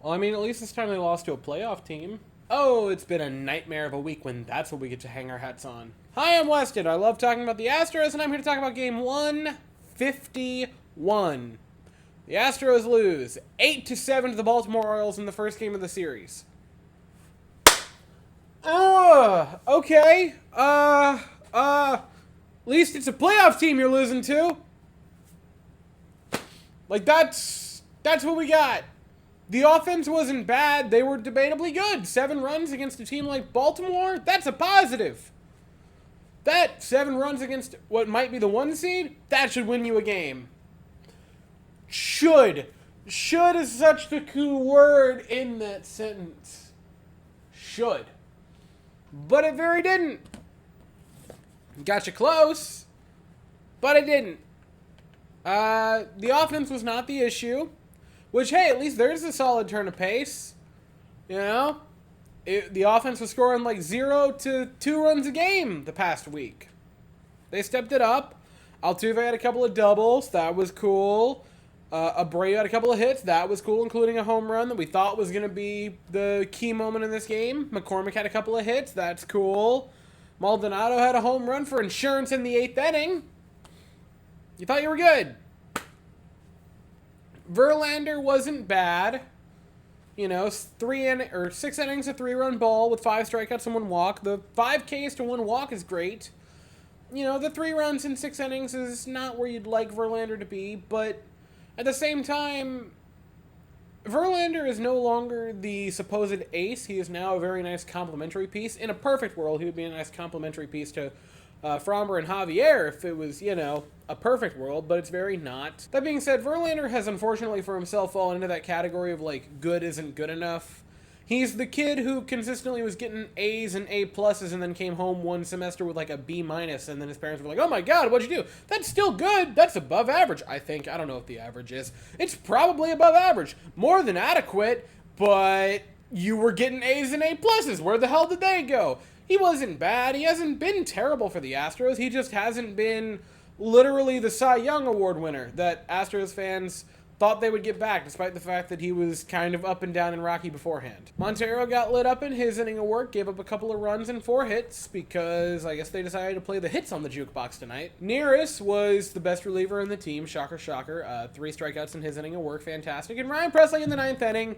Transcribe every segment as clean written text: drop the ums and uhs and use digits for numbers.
Well, I mean, at least this time they lost to a playoff team. Oh, it's been a nightmare of a week when that's what we get to hang our hats on. Hi, I'm Weston. I love talking about the Astros, and I'm here to talk about game 151. The Astros lose 8-7 to the Baltimore Orioles in the first game of the series. Okay. At least it's a playoff team you're losing to. Like, that's what we got. The offense wasn't bad. They were debatably good. 7 runs against a team like Baltimore, that's a positive. That 7 runs against what might be the 1 seed, that should win you a game. Should. Should is such the key word in that sentence. Should. But it very didn't. Got you close, but it didn't. The offense was not the issue, which, hey, at least there's a solid turn of pace. You know? The offense was scoring like 0 to 2 runs a game the past week. They stepped it up. Altuve had a couple of doubles. That was cool. Abreu had a couple of hits. That was cool, including a home run that we thought was going to be the key moment in this game. McCormick had a couple of hits. That's cool. Maldonado had a home run for insurance in the 8th inning. You thought you were good. Verlander wasn't bad. You know, 6 innings, a 3-run ball with 5 strikeouts and 1 walk. The 5 Ks to 1 walk is great. You know, the 3 runs in 6 innings is not where you'd like Verlander to be, but at the same time, Verlander is no longer the supposed ace. He is now a very nice complementary piece. In a perfect world, he would be a nice complementary piece to Framber and Javier if it was, you know, a perfect world, but it's very not. That being said, Verlander has unfortunately for himself fallen into that category of, like, good isn't good enough. He's the kid who consistently was getting A's and A pluses and then came home one semester with like a B minus, and then his parents were like, oh my god, what'd you do? That's still good. That's above average, I think. I don't know what the average is. It's probably above average. More than adequate, but you were getting A's and A pluses. Where the hell did they go? He wasn't bad. He hasn't been terrible for the Astros. He just hasn't been literally the Cy Young Award winner that Astros fans thought they would get back, despite the fact that he was kind of up and down and rocky beforehand. Montero got lit up in his inning of work, gave up a couple of runs and 4 hits, because I guess they decided to play the hits on the jukebox tonight. Neris was the best reliever in the team, shocker, shocker. 3 strikeouts in his inning of work, fantastic. And Ryan Pressly in the 9th inning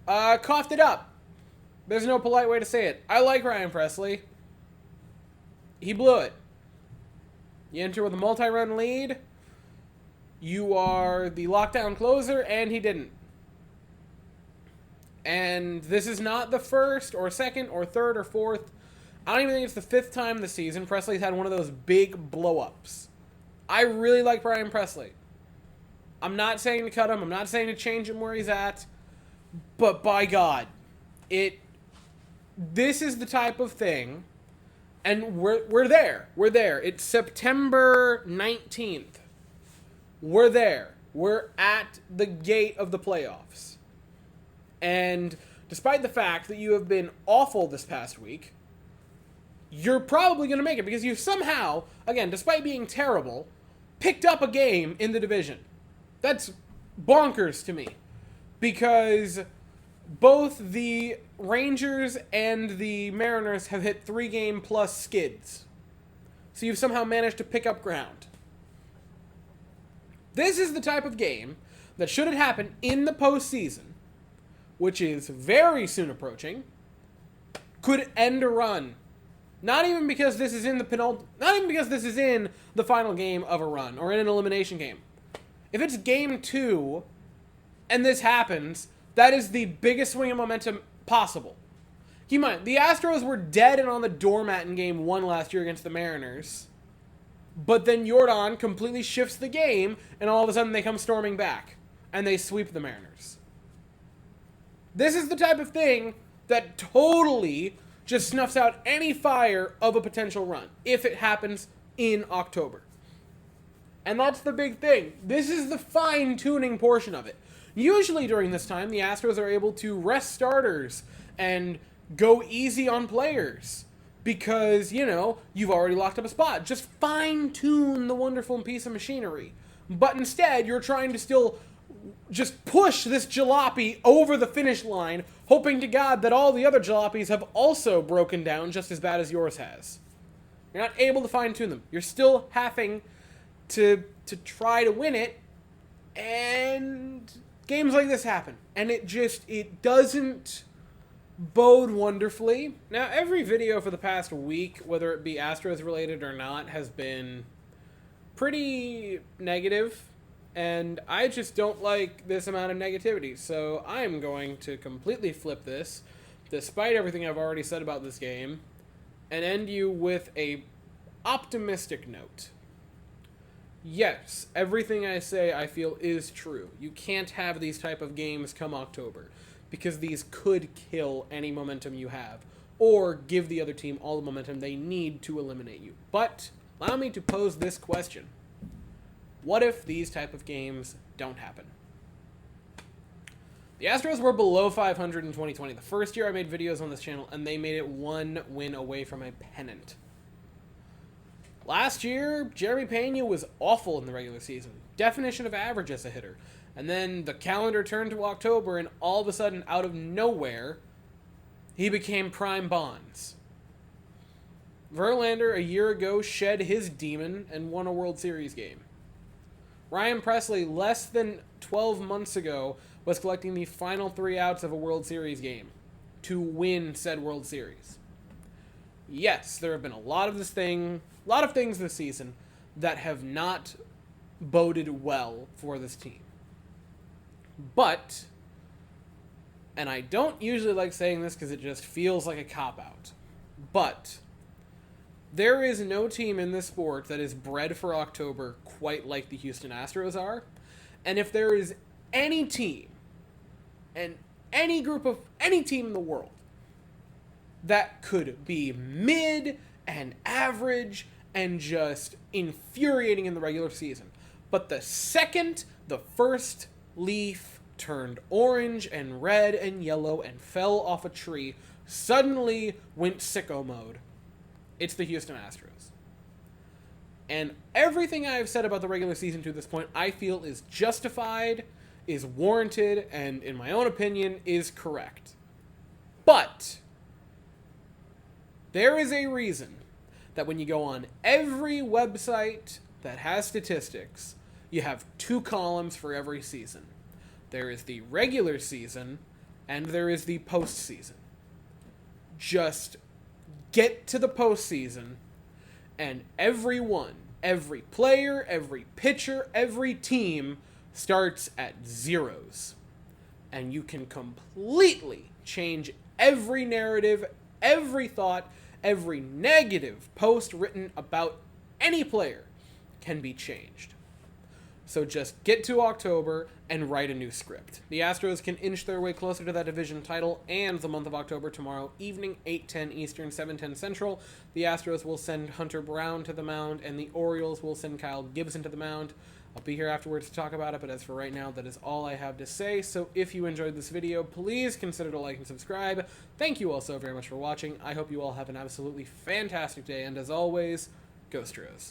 coughed it up. There's no polite way to say it. I like Ryan Pressly. He blew it. You enter with a multi-run lead. You are the lockdown closer, and he didn't. And this is not the first or second or third or fourth. I don't even think it's the 5th time this season Presley's had one of those big blow-ups. I really like Brian Pressly. I'm not saying to cut him. I'm not saying to change him where he's at. But by God, this is the type of thing, and we're there. We're there. It's September 19th. We're there. We're at the gate of the playoffs. And despite the fact that you have been awful this past week, you're probably going to make it because you somehow, again, despite being terrible, picked up a game in the division. That's bonkers to me. Because both the Rangers and the Mariners have hit 3-game plus skids. So you've somehow managed to pick up ground. This is the type of game that should have happened in the postseason, which is very soon approaching, could end a run. Not even because this is in not even because this is in the final game of a run or in an elimination game. If it's game 2 and this happens, that is the biggest swing of momentum possible. Keep in mind, the Astros were dead and on the doormat in game 1 last year against the Mariners. But then Jordan completely shifts the game, and all of a sudden they come storming back, and they sweep the Mariners. This is the type of thing that totally just snuffs out any fire of a potential run, if it happens in October. And that's the big thing. This is the fine-tuning portion of it. Usually during this time, the Astros are able to rest starters and go easy on players. Because, you know, you've already locked up a spot. Just fine-tune the wonderful piece of machinery. But instead, you're trying to still just push this jalopy over the finish line, hoping to God that all the other jalopies have also broken down just as bad as yours has. You're not able to fine-tune them. You're still having to try to win it, and games like this happen. And it doesn't bode wonderfully. Now, every video for the past week, whether it be Astros related or not, has been pretty negative. And I just don't like this amount of negativity. So I'm going to completely flip this, despite everything I've already said about this game, and end you with a optimistic note. Yes, everything I say I feel is true. You can't have these type of games come October, because these could kill any momentum you have, or give the other team all the momentum they need to eliminate you. But allow me to pose this question. What if these type of games don't happen? The Astros were below 500 in 2020. The first year I made videos on this channel, and they made it one win away from a pennant. Last year, Jeremy Pena was awful in the regular season. Definition of average as a hitter. And then the calendar turned to October, and all of a sudden, out of nowhere, he became prime Bonds. Verlander, a year ago, shed his demon and won a World Series game. Ryan Presley, less than 12 months ago, was collecting the final 3 outs of a World Series game to win said World Series. Yes, there have been a lot of things this season that have not boded well for this team. But, and I don't usually like saying this because it just feels like a cop-out, but there is no team in this sport that is bred for October quite like the Houston Astros are. And if there is any team, and any group of any team in the world, that could be mid and average and just infuriating in the regular season, but the second the first leaf turned orange and red and yellow and fell off a tree, suddenly went sicko mode, it's the Houston Astros. And everything I've said about the regular season to this point, I feel is justified, is warranted, and in my own opinion, is correct. But there is a reason that when you go on every website that has statistics, you have 2 columns for every season. There is the regular season, and there is the postseason. Just get to the postseason, and everyone, every player, every pitcher, every team starts at zeros. And you can completely change every narrative, every thought, every negative post written about any player can be changed. So just get to October and write a new script. The Astros can inch their way closer to that division title and the month of October tomorrow evening, 8:10 Eastern, 7:10 Central. The Astros will send Hunter Brown to the mound, and the Orioles will send Kyle Gibson to the mound. I'll be here afterwards to talk about it, but as for right now, that is all I have to say. So if you enjoyed this video, please consider to like and subscribe. Thank you all so very much for watching. I hope you all have an absolutely fantastic day, and as always, go Astros.